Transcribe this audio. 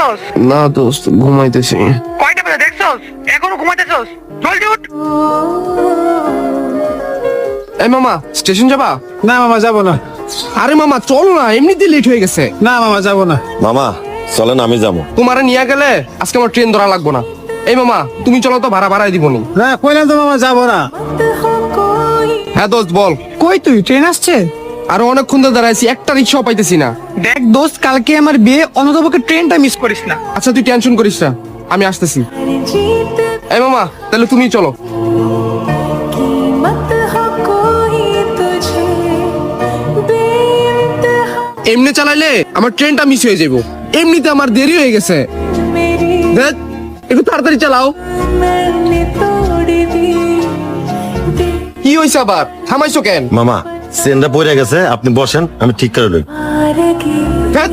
দেখছস? না দোস্ত, ঘুমাইতেছি। কয়টা বাজে দেখছস? এখনো ঘুমাইতেছস? জলদি উঠ। এই মামা, স্টেশন যাবা? না মামা যাবো না। আরে মামা চলো না, এমনিতে লেট হয়ে গেছে। না মামা যাবো না। মামা চলেন আমি যাবো। তোমারে নিয়ে গেলে আজকে আমার ট্রেন ধরা লাগবো না। এই মামা তুমি চলো তো, ভাড়া বাড়াই দিবনি। না কইলাম তো মামা যাবো না। হ্যাঁ দোস্ত বল। কই তুই? ট্রেন আসছে? আরো অনেকক্ষণ ধরে দাঁড়াইছি, একটা রিক্সাও পাইতেছি না। দেখ দোস্ত, কালকে আমার বিয়ে, অন্যতপক্ষে ট্রেনটা মিস করিস না। আচ্ছা তুই টেনশন করিস না, আমি আসতেছি। এই মামা তাহলে তুমি চলো। এমনি চালাইলে আমার ট্রেনটা মিস হয়ে যাবো। এমনিতে আমার দেরি হয়ে গেছে। দেখ, একটু তাড়াতাড়ি চালাও। কি হয়েছে আবার? থামাইছো কেন? মামা চেনটা পড়ে গেছে, আপনি বসেন আমি ঠিক করে লই। ধ্যাৎ।